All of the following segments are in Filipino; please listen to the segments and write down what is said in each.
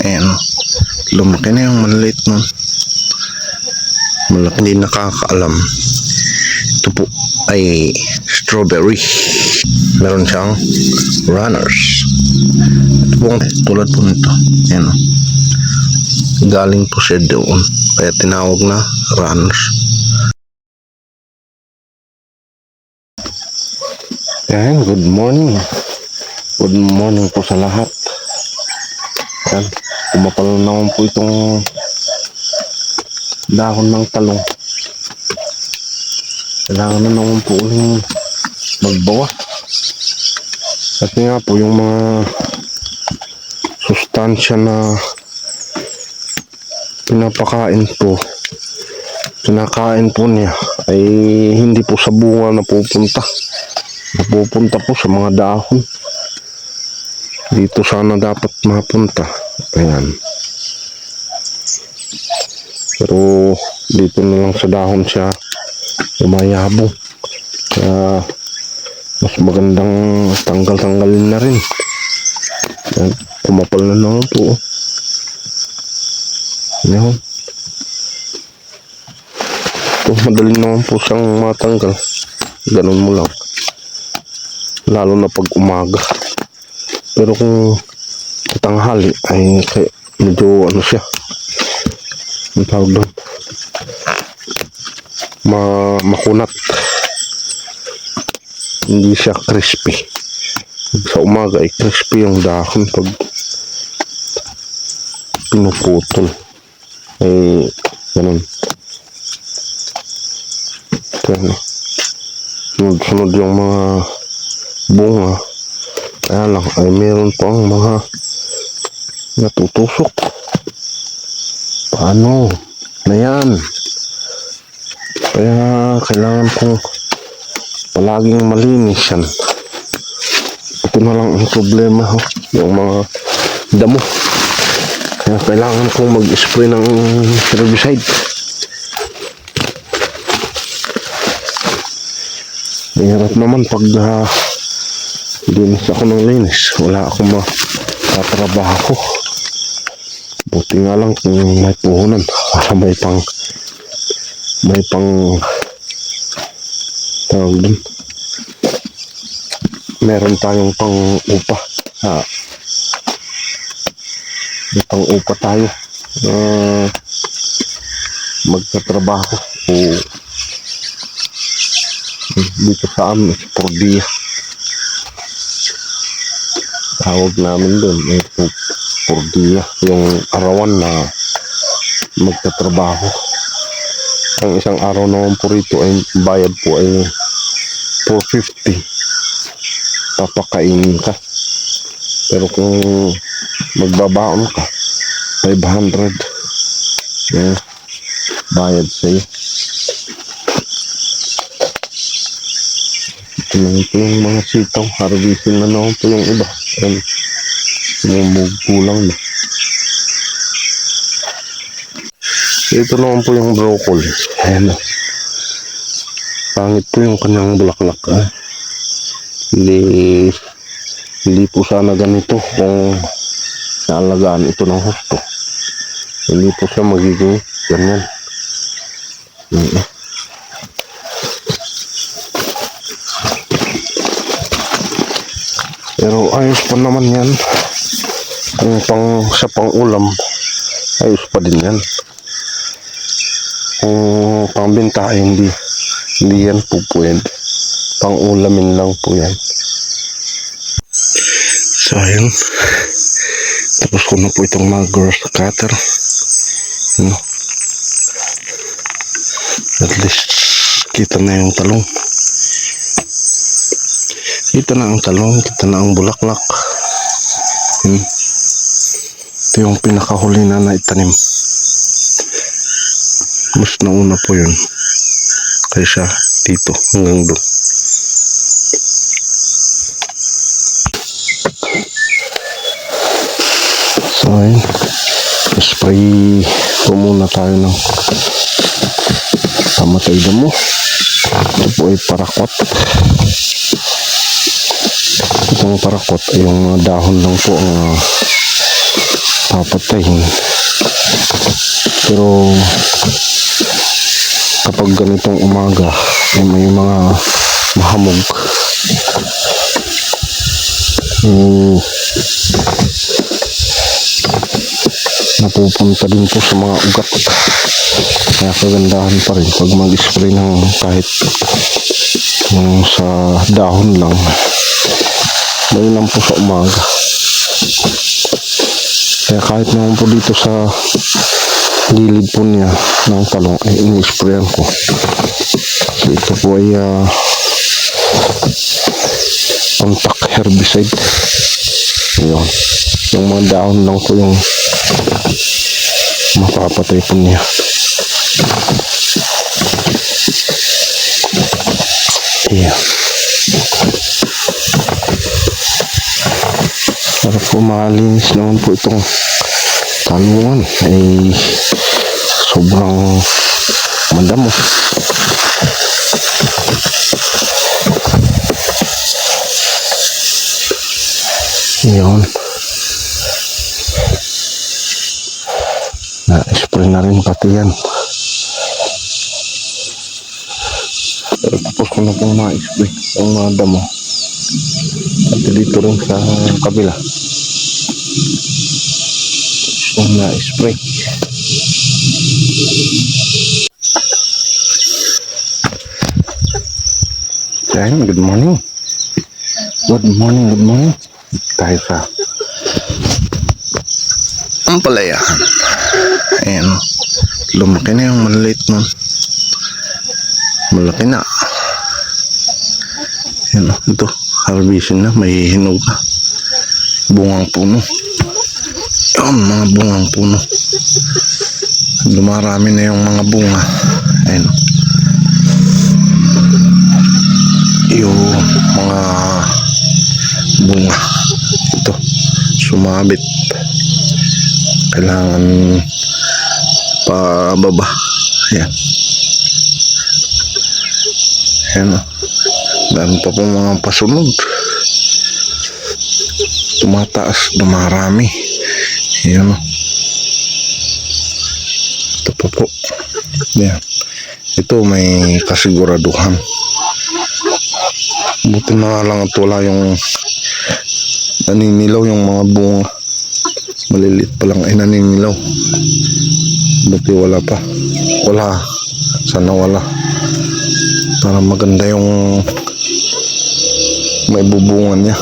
Ayan, lumaki na yung maliit nun. Malaki, hindi nakakaalam. Ito po ay strawberry. Meron siyang runners. Ito po tulad po nito. Ayan, galing po siya doon, kaya tinawag na runners. Ayan, good morning. Good morning po sa lahat. Ayan, kumapal naman po itong dahon ng talong. Kailangan na naman po uling magbawa. Kasi nga po yung mga sustansya na kinakain po niya ay hindi po sa bunga napupunta po sa mga dahon. Dito sana dapat mapunta. Ayan, pero dito na lang sa dahon siya umayabong. Kaya mas magandang tanggal-tanggalin na rin. Ayan, kumapal na naman po. Ayan, ito madali naman po siyang matanggal. Ganun mo lang, lalo na pag umaga. Pero kung tanghali ay medyo ano siya, ang tawag doon, makunat, hindi siya crispy. Sa umaga ay crispy yung dahon pag pinuputol. Ay ganun. Sunod yung mga bunga. Kaya lang ay meron pang mga natutusok. Paano na yan? Kaya kailangan kong palaging malinis yan. Ito na lang ang problema, yung mga damo. Kaya kailangan kong mag-spray ng herbicide. Mahirap naman pag linis ako ng linis, wala akong matatrabaho. Buti nga lang kung may puhunan para may pang tawag dun, meron tayong pang upa. May pang upa tayo magtatrabaho o dito sa amin por dia tawag namin doon, por dia, yung arawan na magtatrabaho. Ang isang araw naman po rito ay bayad po ay 450, papakainin ka. Pero kung magbabaon ka 500, yeah, bayad sa'yo. Ito naman po yung mga sitaw, harvesting na naman po yung iba. Ayan, sumumugkulang na. Ito naman po yung broccoli. Ayan, pangit po yung kanyang bulaklak. Hindi po sana ganito kung naalagaan ito ng husto. Hindi po siya magiging ganyan. Pero ayos pa naman yan. Kung sa pang ulam, ayos pa din yan. Kung pangbenta ay hindi yan po pwede. Pang ulamin lang po yan. So ayun, tapos ko na po itong mga grass cutter. At least kita na yung talong. Kita na ang talong, kita na ang bulaklak. Ito yung pinakahuli na naitanim. Mas nauna po yun kaysa dito hanggang doon. So ayun, spray po muna tayo ng pamatay damo. Ito po ay parakot. Itong parakot ay yung dahon lang po ang papatayin. Pero kapag ganitong umaga ay may mga mahamog, napupunta din po sa mga ugat. Kaya kagandahan pa rin pag mag-spray ng kahit yung sa dahon lang, dahil lang po sa umaga. Kaya kahit naman po dito sa gilid po niya ng talong ay ini-sprayan ko. So ito po ay contact herbicide. Ayun. Yung mga dahon lang po yung mapapatay po niya. Ayan. Para po malinis naman po itong talungan ay sobrang madamo. Ayan. Na-spray na rin pati yan. Tapos ko na pong ma-spray ang mga damo. At dito rin sa kabila. Kung na-spray. Ayan, good morning. Good morning, good morning. Tayo sa ampalayahan. Ayan. Lumaki na yung maliliit nun. Malaki na. Ayan, ito. Harvesting na. May hinog na. Bungang puno. Ayan, mga bungang puno. Dumarami na yung mga bunga. Ayan. Yung mga bunga. Ito. Sumabit. Kailangan pababa. Ayan. Ayan o. Dami pa po mga pasunod. Tumataas. Dumarami. Ayan o. Ito pa po. Ayan. Ito may kasiguraduhan. Buti na nga lang at wala yung naninilaw yung mga bunga. Maliliit pa lang ay naninilaw. Buti wala pa. Wala. Sana wala. Para maganda yung may bubungan niya.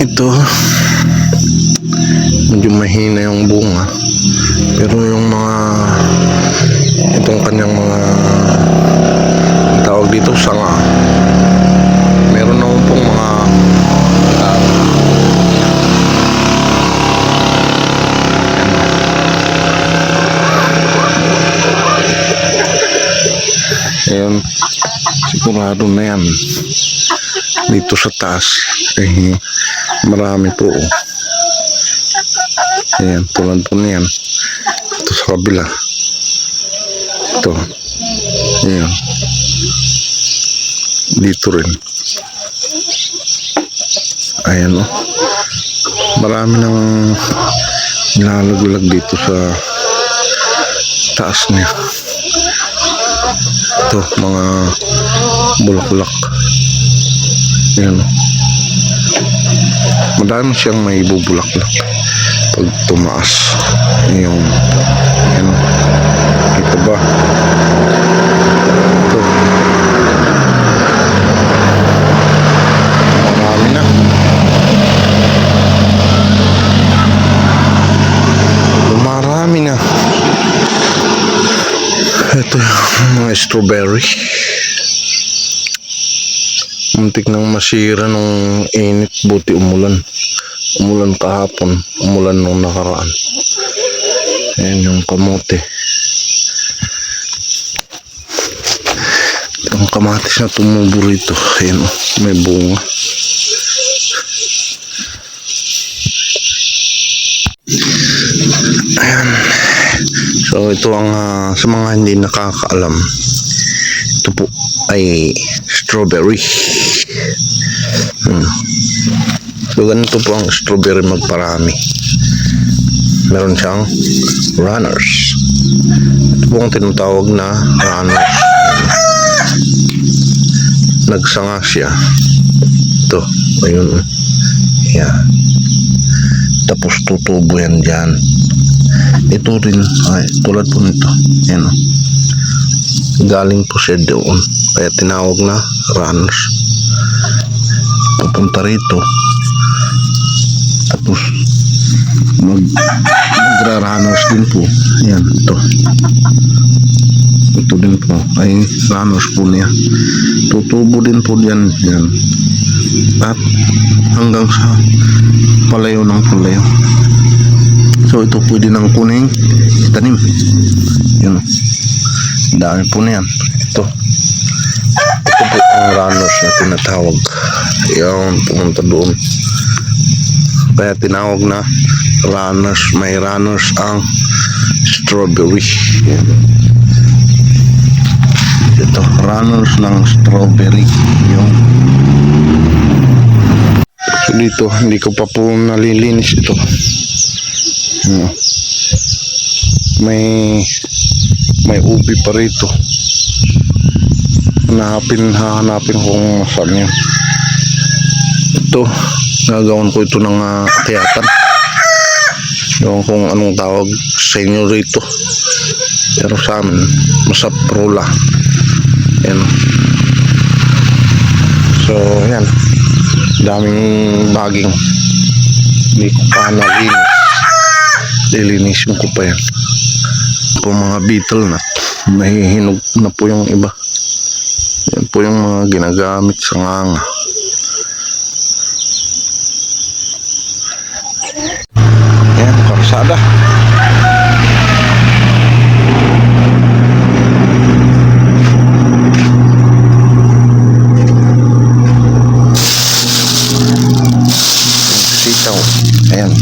Ito medyo mahina yung bunga. Pero yung mga itong kanyang mga tawag dito sanga, meron naman pong mga ayan, sigurado na yan. Dito sa taas eh marami po. Ayan, tulad po niyan. Ito sa kabila. Ito. Ayan. Dito rin. Ayan o. Marami nang nilalaglag dito sa taas niya. Ito, mga bulaklak. Ayan o. Madami siyang may bubulaklak pag tumaas. Yung ayan o. Kita ba? Ito. Marami na. Marami na. Ito yung mga strawberry. Muntik nang masira nung init, buti umulan. Umulan kahapon, umulan nung nakaraan. Ayan yung kamote. Ang kamatis na tumubo rito. Ayan o, may bunga. Ayan. So ito ang sa mga hindi nakakaalam, ito po ay strawberry. So, ganito po ang strawberry magparami. Meron siyang runners. Ito po ang tinatawag na runners. Nagsanga siya. Ito, ayun. Yan. Tapos tutubo yan dyan. Ito rin, ay, tulad po nito. Yan. Galing po siya doon. Kaya tinawag na runners. Pupunta rito. Tapos magra-runners din po. Yan, ito. Ito din po. Ay, runners po niya. Tutubo din po diyan. Yan. At hanggang sa palayo ng palayo. So, ito pwede nang kuning itanim. Yan. Dami po na yan. Ito. Ito po ang runners na tinatawag. Yan, pumunta doon. Kaya tinawag na runners. May runners ang strawberry. Yan. Ito, runners ng strawberry. Yung so dito, hindi ko pa po nalilinis ito. Yan. May ubi pa rito. Hahanapin kung saan yan. Ito, gagawin ko ito ng akyatan. Yung kung anong tawag sa inyo rito. Pero sa amin, masaprola. Yan. So, yan. Daming baging. Hindi ko pa nalinis. Lilinisin ko pa yan. Po mga beetle nut. Nahihinog na po yung iba. Yan po yung mga ginagamit sa nganga. Yan, karsada. Sitaw. Ayan.